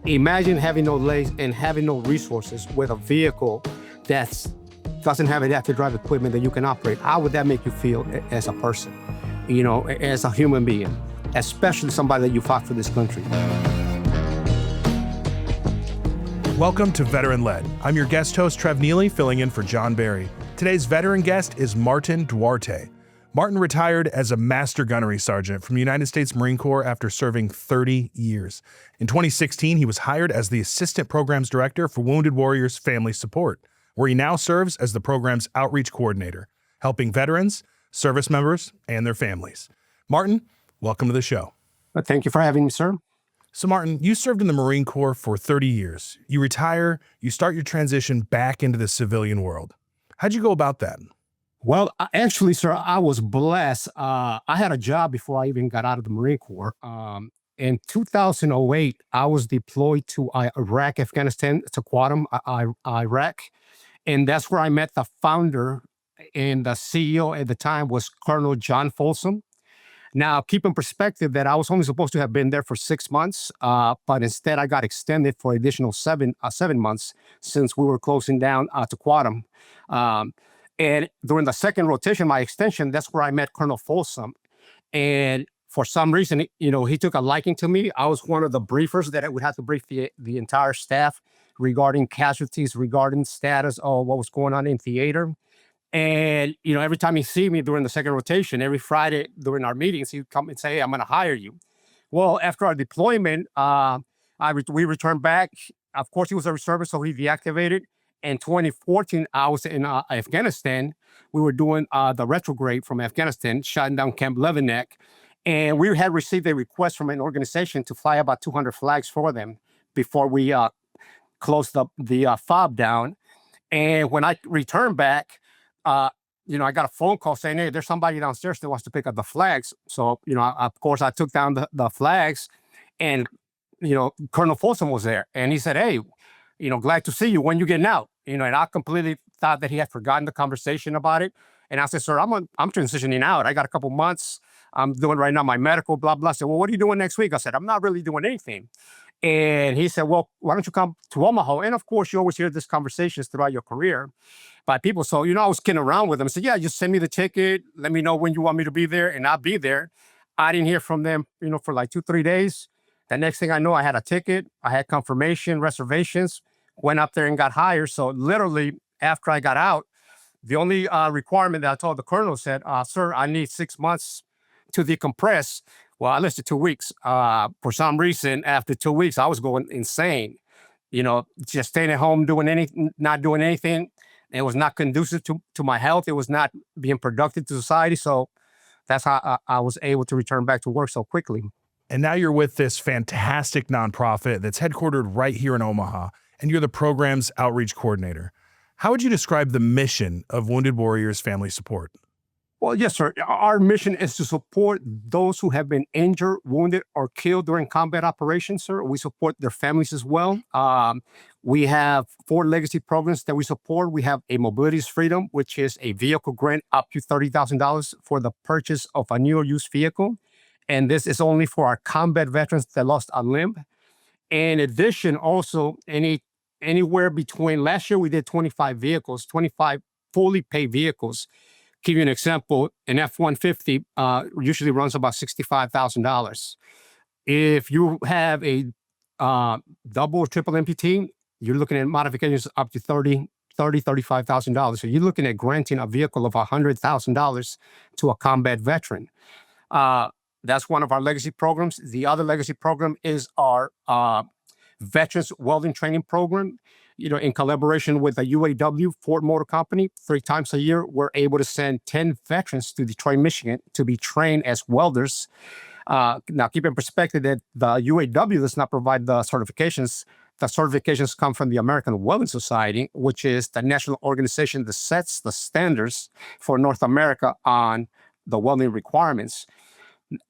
Imagine having no legs and having no resources with a vehicle that doesn't have adaptive drive equipment that you can operate. How would that make you feel as a person, as a human being, especially somebody that you fought for this country? Welcome to Veteran Led. I'm your guest host, Trevor Nealy, filling in for John Barry. Today's veteran guest is Martin Duarte. Martin retired as a Master Gunnery Sergeant from the United States Marine Corps after serving 30 years. In 2016, he was hired as the Assistant Programs Director for Wounded Warriors Family Support, where he now serves as the program's outreach coordinator, helping veterans, service members, and their families. Martin, welcome to the show. Thank you for having me, sir. So Martin, you served in the Marine Corps for 30 years. You retire, you start your transition back into the civilian world. How'd you go about that? Well, actually, sir, I was blessed. I had a job before I even got out of the Marine Corps. In 2008, I was deployed to Iraq, Afghanistan, to Quantum, Iraq. And that's where I met the founder, and the CEO at the time was Colonel John Folsom. Now, keep in perspective that I was only supposed to have been there for 6 months, but instead I got extended for additional 7 months since we were closing down to Quantum. And during the second rotation, my extension, that's where I met Colonel Folsom. And for some reason, he took a liking to me. I was one of the briefers that would have to brief the entire staff regarding casualties, regarding status of what was going on in theater. And, every time he see me during the second rotation, every Friday during our meetings, he'd come and say, hey, I'm going to hire you. Well, after our deployment, we returned back. Of course, he was a reservist, so he deactivated. In 2014, I was in Afghanistan. We were doing the retrograde from Afghanistan, shutting down Camp Leatherneck. And we had received a request from an organization to fly about 200 flags for them before we closed the FOB down. And when I returned back, I got a phone call saying, hey, there's somebody downstairs that wants to pick up the flags. So, of course, I took down the flags, and, Colonel Folsom was there. And he said, hey, glad to see you. When you getting out? And I completely thought that he had forgotten the conversation about it. And I said, sir, I'm transitioning out. I got a couple months. I'm doing right now my medical, blah, blah. I said, well, what are you doing next week? I said, I'm not really doing anything. And he said, well, why don't you come to Omaha? And of course, you always hear these conversations throughout your career by people. So, I was kidding around with them. I said, yeah, just send me the ticket. Let me know when you want me to be there, and I'll be there. I didn't hear from them, for like 2-3 days. The next thing I know, I had a ticket. I had confirmation, reservations, went up there and got hired. So literally after I got out, the only requirement that I told the colonel said, sir, I need 6 months to decompress. Well, I listed 2 weeks. For some reason, after 2 weeks, I was going insane. Just staying at home, not doing anything. It was not conducive to my health. It was not being productive to society. So that's how I was able to return back to work so quickly. And now you're with this fantastic nonprofit that's headquartered right here in Omaha, and you're the program's outreach coordinator. How would you describe the mission of Wounded Warriors Family Support? Well, yes, sir. Our mission is to support those who have been injured, wounded, or killed during combat operations, sir. We support their families as well. We have 4 legacy programs that we support. We have a Mobilities Freedom, which is a vehicle grant up to $30,000 for the purchase of a new or used vehicle. And this is only for our combat veterans that lost a limb. In addition, also, anywhere between, last year we did 25 vehicles, 25 fully paid vehicles. Give you an example, an F-150 usually runs about $65,000. If you have a double or triple MPT, you're looking at modifications up to $35,000. So you're looking at granting a vehicle of $100,000 to a combat veteran. That's one of our legacy programs. The other legacy program is our Veterans Welding Training Program. In collaboration with the UAW Ford Motor Company, 3 times a year, we're able to send 10 veterans to Detroit, Michigan to be trained as welders. Now, keep in perspective that the UAW does not provide the certifications. The certifications come from the American Welding Society, which is the national organization that sets the standards for North America on the welding requirements.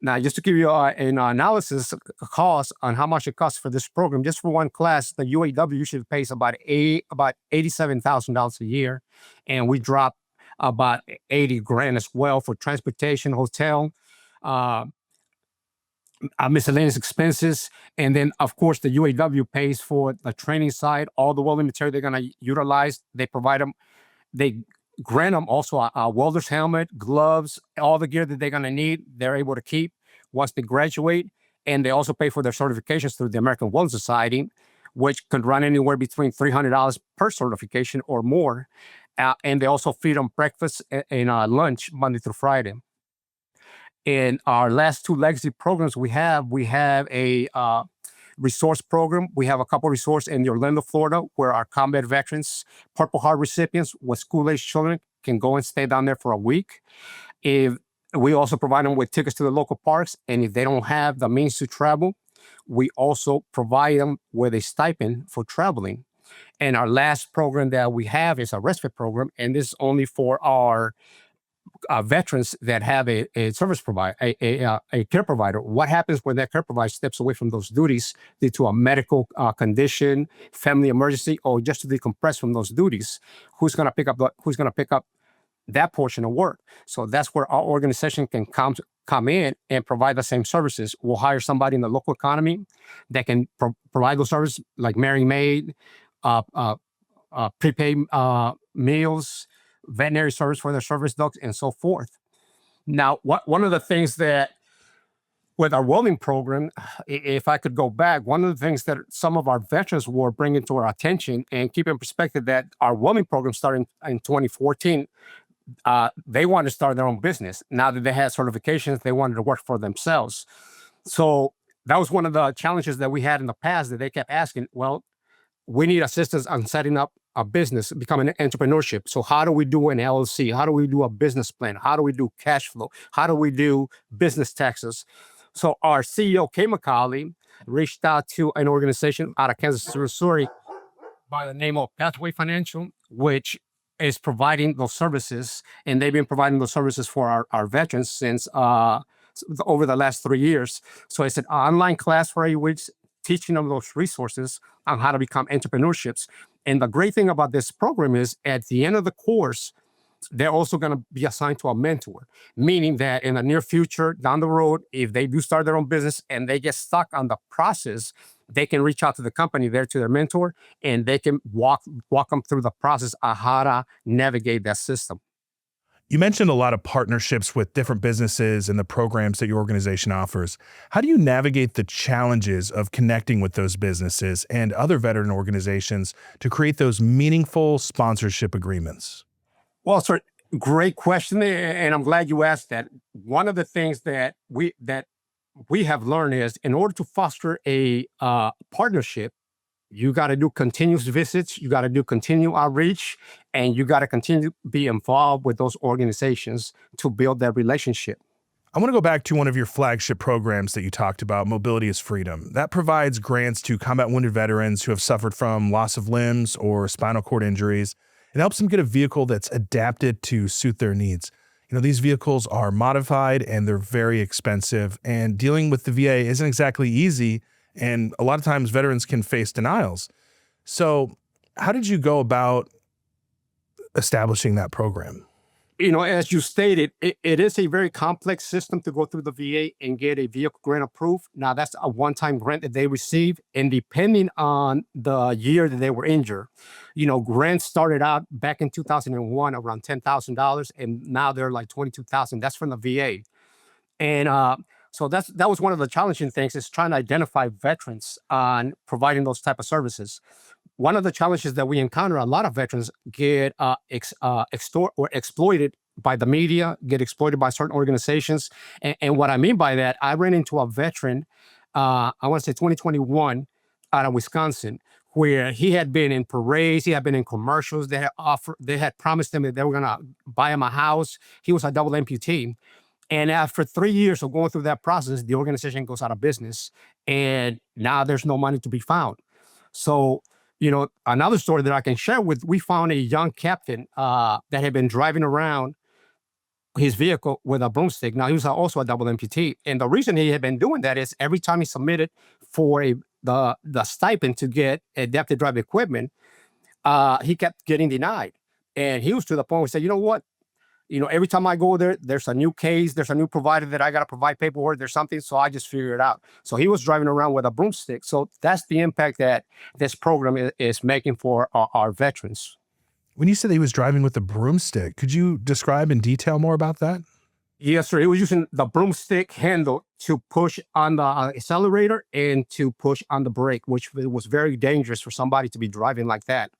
Now, just to give you an analysis cost on how much it costs for this program, just for one class, the UAW usually pays about $87,000 a year, and we drop about 80 grand as well for transportation, hotel, miscellaneous expenses. And then, of course, the UAW pays for the training side, all the welding material they're going to utilize. They provide them, they grant them also a welder's helmet, gloves, all the gear that they're going to need, they're able to keep once they graduate. And they also pay for their certifications through the American Welding Society, which could run anywhere between $300 per certification or more. And they also feed them breakfast and lunch Monday through Friday. In our last two legacy programs we have a resource program. We have a couple of resources in Orlando, Florida, where our combat veterans, Purple Heart recipients with school-aged children can go and stay down there for a week. If we also provide them with tickets to the local parks, and if they don't have the means to travel, we also provide them with a stipend for traveling. And our last program that we have is a respite program, and this is only for our veterans that have a service provider, a care provider. What happens when that care provider steps away from those duties due to a medical condition, family emergency, or just to decompress from those duties? Who's going to pick up that portion of work? So that's where our organization can come in and provide the same services. We'll hire somebody in the local economy that can provide those services, like Mary Maid, prepaid meals, veterinary service for their service dogs, and so forth. Now, one of the things that with our welding program, if I could go back, one of the things that some of our veterans were bringing to our attention, and keep in perspective that our welding program started in 2014, they wanted to start their own business. Now that they had certifications, they wanted to work for themselves. So that was one of the challenges that we had in the past, that they kept asking, well, we need assistance on setting up a business, becoming an entrepreneurship. So how do we do an LLC? How do we do a business plan? How do we do cash flow? How do we do business taxes? So our CEO, Kay McCauley, reached out to an organization out of Kansas City, Missouri, by the name of Pathway Financial, which is providing those services. And they've been providing those services for our veterans since over the last 3 years. So it's an online class for 8 weeks, teaching them those resources on how to become entrepreneurships. And the great thing about this program is at the end of the course, they're also going to be assigned to a mentor, meaning that in the near future, down the road, if they do start their own business and they get stuck on the process, they can reach out to the company there, to their mentor, and they can walk them through the process of how to navigate that system. You mentioned a lot of partnerships with different businesses and the programs that your organization offers. How do you navigate the challenges of connecting with those businesses and other veteran organizations to create those meaningful sponsorship agreements? Well, sir, great question, and I'm glad you asked that. One of the things that we have learned is, in order to foster a partnership, you got to do continuous visits, you got to do continual outreach, and you got to continue to be involved with those organizations to build that relationship. I want to go back to one of your flagship programs that you talked about, Mobility is Freedom. That provides grants to combat wounded veterans who have suffered from loss of limbs or spinal cord injuries. It helps them get a vehicle that's adapted to suit their needs. You know, these vehicles are modified and they're very expensive, and dealing with the VA isn't exactly easy. And a lot of times veterans can face denials. So how did you go about establishing that program? You know, as you stated, it is a very complex system to go through the VA and get a vehicle grant approved. Now, that's a one-time grant that they receive. And depending on the year that they were injured, you know, grants started out back in 2001 around $10,000, and now they're like $22,000. That's from the VA. And so that was one of the challenging things, is trying to identify veterans on providing those type of services. One of the challenges that we encounter, a lot of veterans get extorted or exploited by the media, get exploited by certain organizations. And what I mean by that, I ran into a veteran, I want to say 2021, out of Wisconsin, where he had been in parades, he had been in commercials. They had promised him that they were going to buy him a house. He was a double amputee. And after 3 years of going through that process, the organization goes out of business, and now there's no money to be found. So, you know, another story that I can share we found a young captain that had been driving around his vehicle with a broomstick. Now, he was also a double amputee. And the reason he had been doing that is every time he submitted for the stipend to get adaptive drive equipment, he kept getting denied. And he was to the point where he said, you know what? Every time I go there, there's a new case, there's a new provider that I got to provide paperwork, there's something. So I just figure it out. So he was driving around with a broomstick. So that's the impact that this program is making for our veterans. When you said that he was driving with a broomstick, could you describe in detail more about that? Yes, sir. He was using the broomstick handle to push on the accelerator and to push on the brake, which was very dangerous for somebody to be driving like that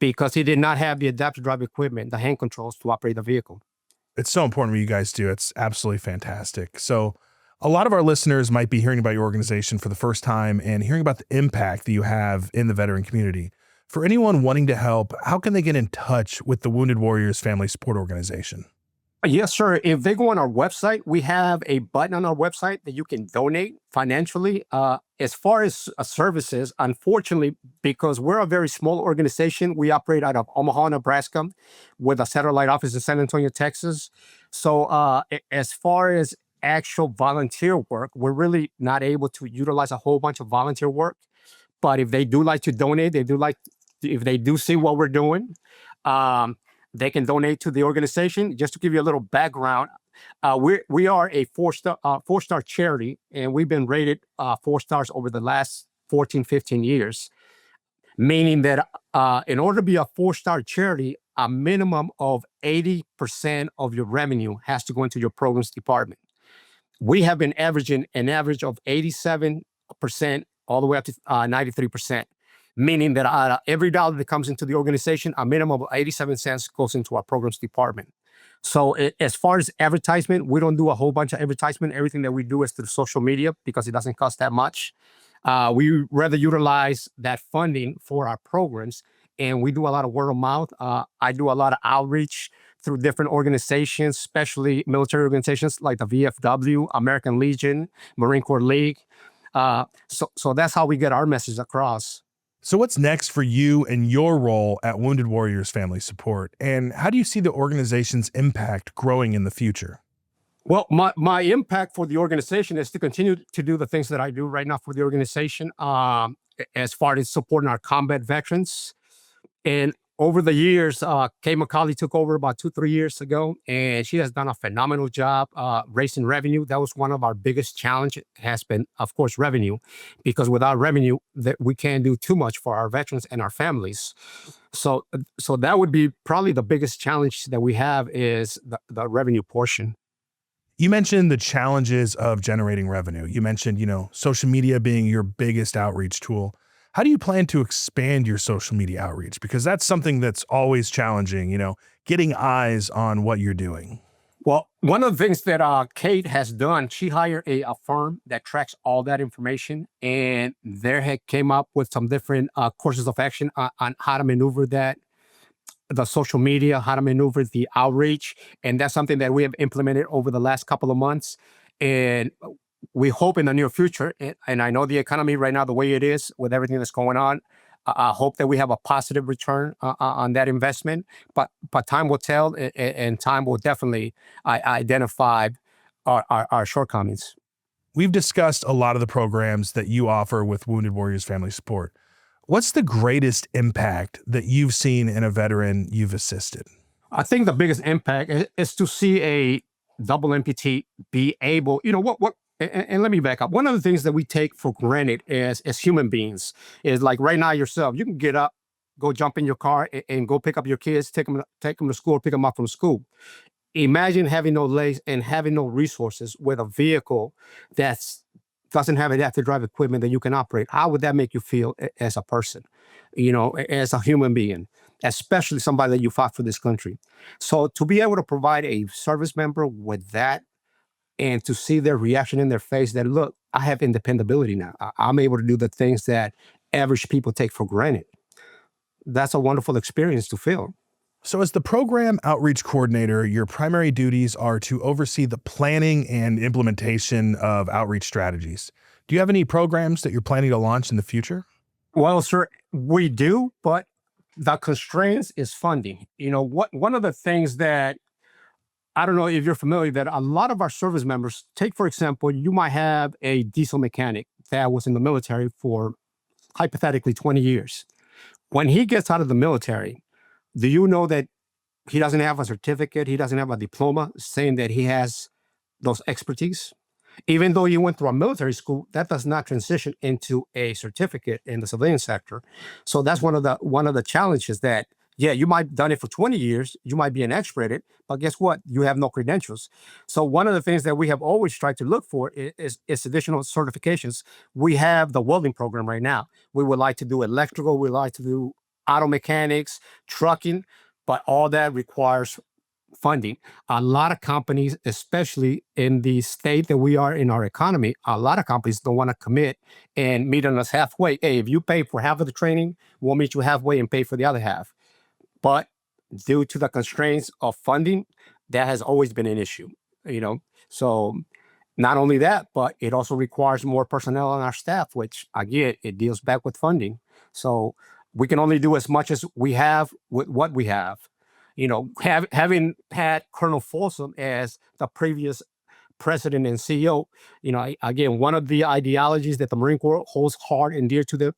because he did not have the adaptive drive equipment, the hand controls to operate the vehicle. It's so important what you guys do. It's absolutely fantastic. So, a lot of our listeners might be hearing about your organization for the first time and hearing about the impact that you have in the veteran community. For anyone wanting to help, how can they get in touch with the Wounded Warriors Family Support Organization? Yes, sir. If they go on our website, we have a button on our website that you can donate financially. As far as services, unfortunately, because we're a very small organization, we operate out of Omaha, Nebraska, with a satellite office in San Antonio, Texas. So, as far as actual volunteer work, we're really not able to utilize a whole bunch of volunteer work. But if they do like to donate, if they do see what we're doing, um, they can donate to the organization. Just to give you a little background, we are a four-star charity, and we've been rated 4 stars over the last 14, 15 years, meaning that in order to be a 4-star charity, a minimum of 80% of your revenue has to go into your programs department. We have been averaging an average of 87% all the way up to 93%, meaning that every dollar that comes into the organization, a minimum of 87 cents goes into our programs department. So as far as advertisement, we don't do a whole bunch of advertisement. Everything that we do is through social media because it doesn't cost that much. We rather utilize that funding for our programs, and we do a lot of word of mouth. I do a lot of outreach through different organizations, especially military organizations like the VFW, American Legion, Marine Corps League. So that's how we get our message across. So, what's next for you and your role at Wounded Warriors Family Support? And how do you see the organization's impact growing in the future? Well, my impact for the organization is to continue to do the things that I do right now for the organization, as far as supporting our combat veterans. And over the years, Kay McCauley took over about 2, 3 years ago, and she has done a phenomenal job raising revenue. That was one of our biggest challenge has been, of course, revenue, because without revenue, that we can't do too much for our veterans and our families. So that would be probably the biggest challenge that we have is the revenue portion. You mentioned the challenges of generating revenue. You mentioned, social media being your biggest outreach tool. How do you plan to expand your social media outreach? Because that's something that's always challenging, getting eyes on what you're doing. Well, one of the things that Kate has done, she hired a firm that tracks all that information, and they had came up with some different courses of action on how to maneuver the social media, how to maneuver the outreach, and that's something that we have implemented over the last couple of months. And we hope in the near future, and I know the economy right now, the way it is with everything that's going on, I hope that we have a positive return on that investment. But time will tell, and time will definitely identify our shortcomings. We've discussed a lot of the programs that you offer with Wounded Warriors Family Support. What's the greatest impact that you've seen in a veteran you've assisted? I think the biggest impact is to see a double amputee be able, and let me back up. One of the things that we take for granted as human beings is like right now yourself, you can get up, go jump in your car and go pick up your kids, take them to school, pick them up from school. Imagine having no legs and having no resources with a vehicle that doesn't have adaptive drive equipment that you can operate. How would that make you feel as a person, as a human being, especially somebody that you fought for this country? So to be able to provide a service member with that and to see their reaction in their face that, look, I have independability now. I'm able to do the things that average people take for granted. That's a wonderful experience to feel. So, as the program outreach coordinator, your primary duties are to oversee the planning and implementation of outreach strategies. Do you have any programs that you're planning to launch in the future? Well, sir, we do, but the constraints is funding. One of the things that I don't know if you're familiar that a lot of our service members take, for example, you might have a diesel mechanic that was in the military for hypothetically 20 years. When he gets out of the military, do you know that he doesn't have a certificate, he doesn't have a diploma saying that he has those expertise. Even though you went through a military school, that does not transition into a certificate in the civilian sector. So that's one of the challenges that, yeah, you might have done it for 20 years, you might be an expert at it, but guess what? You have no credentials. So one of the things that we have always tried to look for is additional certifications. We have the welding program right now. We would like to do electrical, we like to do auto mechanics, trucking, but all that requires funding. A lot of companies, especially in the state that we are in our economy, a lot of companies don't want to commit and meet us halfway. Hey, if you pay for half of the training, we'll meet you halfway and pay for the other half. But due to the constraints of funding, that has always been an issue, you know. So not only that, but it also requires more personnel on our staff, which again, it deals back with funding. So we can only do as much as we have with what we have. You know, having had Colonel Folsom as the previous president and CEO, you know, again, one of the ideologies that the Marine Corps holds hard and dear to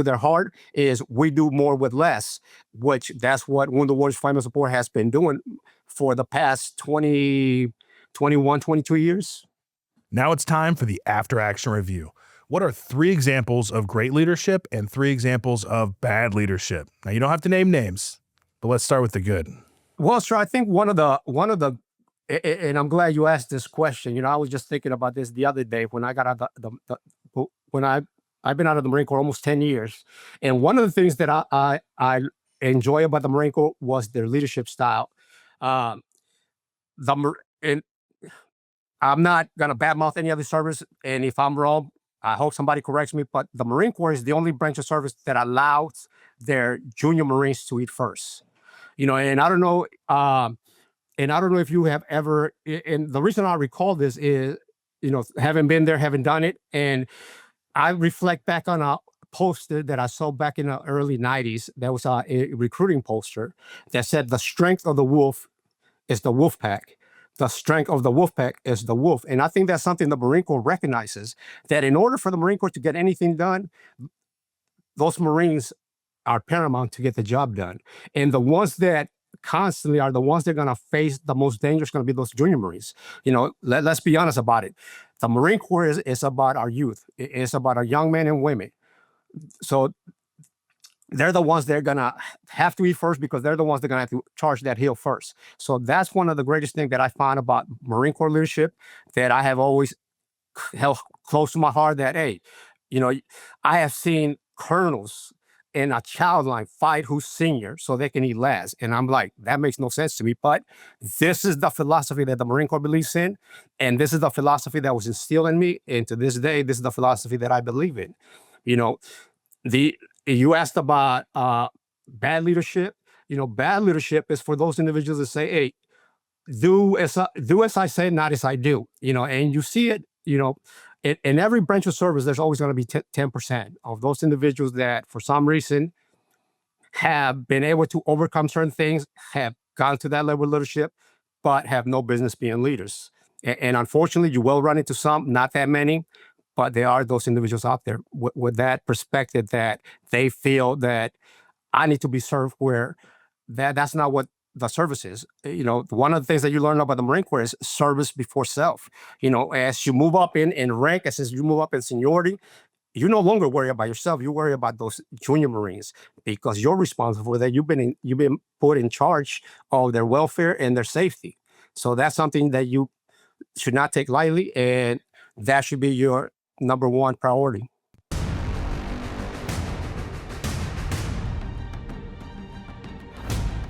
their heart is we do more with less, which that's what Wounded Warriors Fireman Support has been doing for the past 20, 21, 22 years. Now it's time for the after action review. What are 3 examples of great leadership and 3 examples of bad leadership? Now, you don't have to name names, but let's start with the good. Well, sir, I think and I'm glad you asked this question. You know, I was just thinking about this the other day when I got out I've been out of the Marine Corps almost 10 years. And one of the things that I enjoy about the Marine Corps was their leadership style. And I'm not going to badmouth any other service. And if I'm wrong, I hope somebody corrects me. But the Marine Corps is the only branch of service that allows their junior Marines to eat first. You know, and I don't know if you have ever, and the reason I recall this is, you know, having been there, having done it, and I reflect back on a poster that I saw back in the early 90s. That was a recruiting poster that said, the strength of the wolf is the wolf pack. The strength of the wolf pack is the wolf. And I think that's something the Marine Corps recognizes, that in order for the Marine Corps to get anything done, those Marines are paramount to get the job done. And the ones that constantly are the ones that are going to face the most danger is going to be those junior Marines. You know, let's be honest about it. The Marine Corps is about our youth. It's about our young men and women. So they're the ones that are going to have to eat first, because they're the ones that are going to have to charge that hill first. So that's one of the greatest things that I find about Marine Corps leadership, that I have always held close to my heart, that, hey, you know, I have seen colonels in a child line fight who's senior so they can eat last. And I'm like, that makes no sense to me. But this is the philosophy that the Marine Corps believes in. And this is the philosophy that was instilled in me. And to this day, this is the philosophy that I believe in. You know, you asked about bad leadership. You know, bad leadership is for those individuals that say, hey, do as I say, not as I do. You know, and you see it, you know, in every branch of service, there's always going to be 10% of those individuals that, for some reason, have been able to overcome certain things, have gone to that level of leadership, but have no business being leaders. And unfortunately, you will run into some, not that many, but there are those individuals out there with that perspective, that they feel that I need to be served, where that's not what the service is. You know, one of the things that you learn about the Marine Corps is service before self. You know, as you move up in rank, as you move up in seniority, you no longer worry about yourself. You worry about those junior Marines, because you're responsible for that. You've been put in charge of their welfare and their safety. So that's something that you should not take lightly, and that should be your number one priority.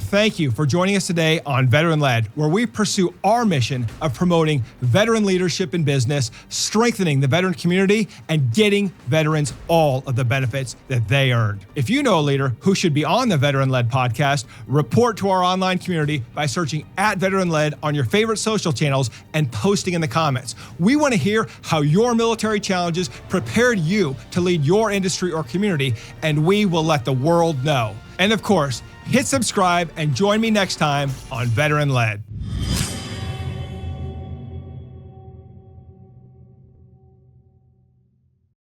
Thank you for joining us today on Veteran Led, where we pursue our mission of promoting veteran leadership in business, strengthening the veteran community, and getting veterans all of the benefits that they earned. If you know a leader who should be on the Veteran Led podcast, report to our online community by searching @Veteran Led on your favorite social channels and posting in the comments. We want to hear how your military challenges prepared you to lead your industry or community, and we will let the world know. And of course, hit subscribe and join me next time on Veteran Led.